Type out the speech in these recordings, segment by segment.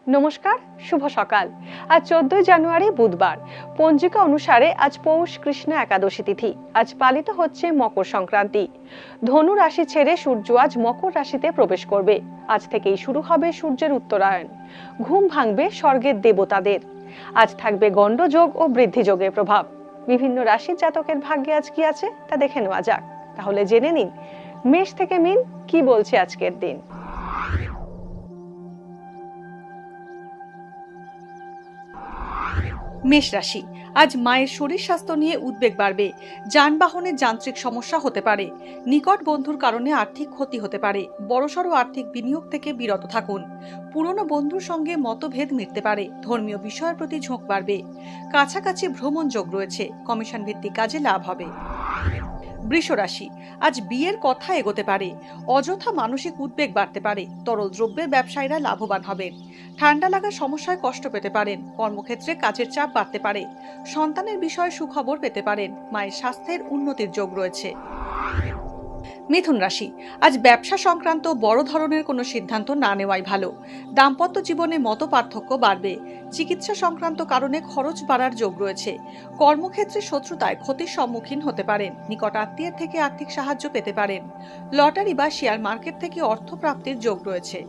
নমস্কার, শুভ সকাল। আজ 14 জানুয়ারি বুধবার। পঞ্জিকা অনুসারে আজ পৌষ কৃষ্ণ একাদশী তিথি। আজ পালিত হচ্ছে মকর সংক্রান্তি। ধনু রাশি ছেড়ে সূর্য আজ মকর রাশিতে প্রবেশ করবে। আজ থেকেই শুরু হবে সূর্যের উত্তরায়ণ। ঘুম ভাঙবে স্বর্গের দেবতাদের। আজ থাকবে গণ্ডযোগ ও বৃদ্ধিযোগের প্রভাব। বিভিন্ন রাশির জাতকের ভাগ্যে আজ কি আছে তা দেখে নেওয়া যাক। তাহলে জেনে নিন মেষ থেকে মিন কি বলছে আজকের দিন। মেষ রাশি, আজ মায়ের শরীর স্বাস্থ্য নিয়ে উদ্বেগ বাড়বে। যানবাহনের যান্ত্রিক সমস্যা হতে পারে। নিকট বন্ধুর কারণে আর্থিক ক্ষতি হতে পারে। বড়সড় আর্থিক বিনিয়োগ থেকে বিরত থাকুন। পুরনো বন্ধুর সঙ্গে মতভেদ মিটতে পারে। ধর্মীয় বিষয়ের প্রতি ঝোঁক বাড়বে। কাছাকাছি ভ্রমণ যোগ রয়েছে। কমিশন ভিত্তিক কাজে লাভ হবে। বৃষ রাশি, আজ বিয়ের কথা এগোতে পারে। অযথা মানসিক উদ্বেগ বাড়তে পারে। তরল দ্রব্যের ব্যবসায়ীরা লাভবান হবেন। ঠান্ডা লাগার সমস্যায় কষ্ট পেতে পারেন। কর্মক্ষেত্রে কাজের চাপ বাড়তে পারে। সন্তানের বিষয়ে সুখবর পেতে পারেন। মায়ের স্বাস্থ্যের উন্নতির যোগ রয়েছে। মিথুন রাশি, আজ ব্যবসা সংক্রান্ত বড় ধরনের কোনো সিদ্ধান্ত না নেওয়াই ভালো। দাম্পত্য জীবনে মতপার্থক্য বাড়বে। চিকিৎসা সংক্রান্ত কারণে খরচ বাড়ার যোগ রয়েছে। কর্মক্ষেত্রে শত্রুতায় ক্ষতির সম্মুখীন হতে পারেন। নিকট আত্মীয়ের থেকে আর্থিক সাহায্য পেতে পারেন। লটারি বা শেয়ার মার্কেট থেকে অর্থ প্রাপ্তির যোগ রয়েছে।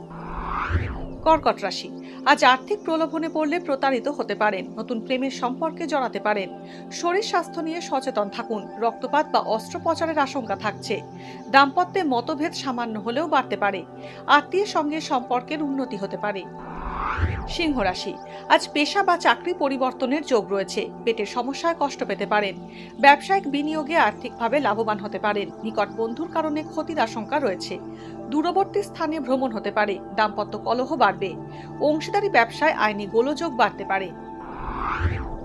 কর্কট রাশি, আজ আর্থিক প্রলোভনে পড়লে প্রতারিত হতে পারেন। নতুন প্রেমের সম্পর্কে জড়াতে পারেন। শরীর স্বাস্থ্য নিয়ে সচেতন থাকুন। রক্তপাত বা অস্ত্রোপচারের আশঙ্কা থাকছে। দাম্পত্যে মতভেদ সামান্য হলেও বাড়তে পারে। আত্মীয়ের সঙ্গে সম্পর্কের উন্নতি হতে পারে। সিংহ রাশি, আজ পেশা বা চাকরি পরিবর্তনের যোগ রয়েছে। পেটের সমস্যায় কষ্ট পেতে পারেন। ব্যবসায়িক বিনিয়োগে আর্থিকভাবে লাভবান হতে পারেন। নিকট বন্ধুর কারণে ক্ষতির আশঙ্কা রয়েছে। দূরবর্তী স্থানে ভ্রমণ হতে পারে। দাম্পত্য কলহ বাড়বে। অংশীদারি ব্যবসায় আইনি গোলযোগ বাড়তে পারে।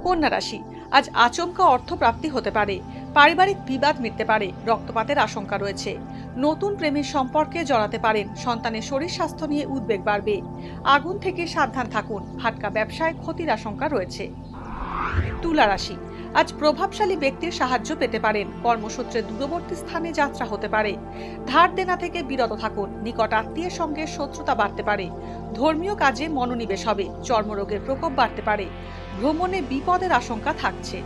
কন্যা রাশি, আজ আচমকা অর্থপ্রাপ্তি হতে পারে। পারিবারিক বিবাদ মিটতে পারে। রক্তপাতের আশঙ্কা রয়েছে। নতুন প্রেমের সম্পর্কে জড়াতে পারেন। সন্তানের শরীর স্বাস্থ্য নিয়ে উদ্বেগ বাড়বে। আগুন থেকে সাবধান থাকুন। ফাটকা ব্যবসায় ক্ষতির আশঙ্কা রয়েছে। তুলা রাশি, আজ প্রভাবশালী ব্যক্তির সাহায্য পেতে পারেন। কর্মসূত্রে দূরবর্তী স্থানে যাত্রা হতে পারে। ধার দেনা থেকে বিরত থাকুন। নিকট আত্মীয়ের সঙ্গে শত্রুতা বাড়তে পারে। ধর্মীয় কাজে মনোনিবেশ হবে। চর্মরোগের প্রকোপ বাড়তে পারে। ভ্রমণে বিপদের আশঙ্কা থাকছে।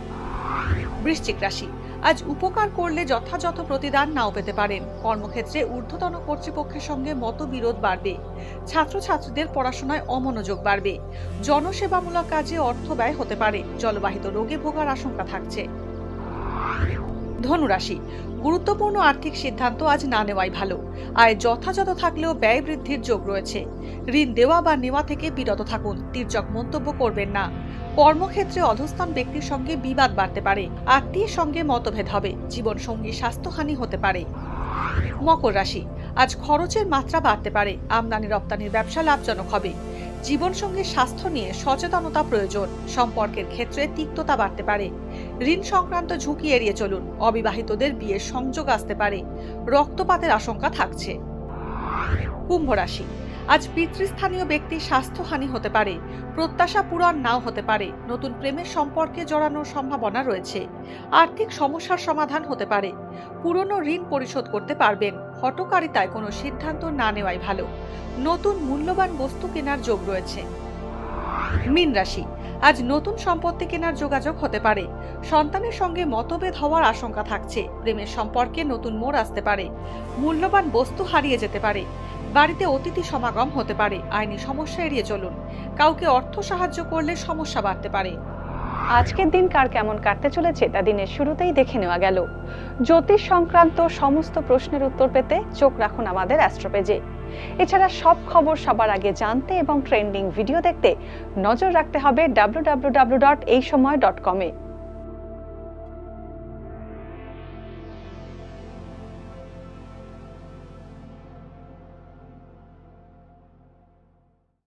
বৃশ্চিক রাশি, আজ উপকার করলে যথাযথ প্রতিদান নাও পেতে পারেন। কর্মক্ষেত্রে ঊর্ধ্বতন কর্তৃপক্ষের সঙ্গে মতবিরোধ বাড়বে। ছাত্রছাত্রীদের পড়াশোনায় অমনোযোগ বাড়বে। জনসেবামূলক কাজে অর্থ ব্যয় হতে পারে। জলবাহিত রোগে ভোগার আশঙ্কা থাকছে। ধনুরাশি, গুরুত্বপূর্ণ আর্থিক সিদ্ধান্ত আজ না নেওয়াই ভালো। আয় যথাযথ থাকলেও ব্যয় বৃদ্ধির যোগ রয়েছে। ঋণ দেওয়া বা নেওয়া থেকে বিরত থাকুন। তির্যক মন্তব্য করবেন না। কর্মক্ষেত্রে অধস্তন ব্যক্তির সঙ্গে বিবাদ বাড়তে পারে। আত্মীয়ের সঙ্গে মতভেদ হবে। জীবনসঙ্গী স্বাস্থ্যহানি হতে পারে। মকর রাশি, আজ খরচের মাত্রা বাড়তে পারে। আমদানি রপ্তানির ব্যবসা লাভজনক হবে। জীবনসঙ্গীর স্বাস্থ্য নিয়ে সচেতনতা প্রয়োজন। সম্পর্কের ক্ষেত্রে তিক্ততা বাড়তে পারে। ঋণ সংক্রান্ত ঝুঁকি এড়িয়ে চলুন। অবিবাহিতদের বিয়ের সংযোগ আসতে পারে। রক্তপাতের আশঙ্কা থাকছে। কুম্ভ রাশি, আজ পিতৃস্থানীয় ব্যক্তির স্বাস্থ্যহানি হতে পারে। প্রত্যাশা পূরণ নাও হতে পারে। নতুন প্রেমের সম্পর্কে জড়ানোর সম্ভাবনা রয়েছে। আর্থিক সমস্যার সমাধান হতে পারে। পুরনো ঋণ পরিশোধ করতে পারবেন। হঠকারিতায় কোনো সিদ্ধান্ত না নেওয়াই ভালো। নতুন মূল্যবান বস্তু কেনার যোগ রয়েছে। মীন রাশি, আজ নতুন সম্পত্তি কেনার যোগাযোগ হতে পারে। সন্তানের সঙ্গে মতভেদ হওয়ার আশঙ্কা থাকছে। প্রেমের সম্পর্কে নতুন মোড় আসতে পারে। মূল্যবান বস্তু হারিয়ে যেতে পারে। বাড়িতে অতিথি সমাগম হতে পারে। আইনি সমস্যা এড়িয়ে চলুন। কাউকে অর্থ সাহায্য করলে সমস্যা বাড়তে পারে। আজকের দিন কার কেমন কাটতে চলেছে তা দিনের শুরুতেই দেখে নেওয়া গেল। জ্যোতিষ সংক্রান্ত সমস্ত প্রশ্নের উত্তর পেতে চোখ রাখুন আমাদের অ্যাস্ট্রো পেজে। এছাড়া সব খবর সবার আগে জানতে এবং ট্রেন্ডিং ভিডিও দেখতে নজর রাখতে হবে www.এইসময়.com-এ।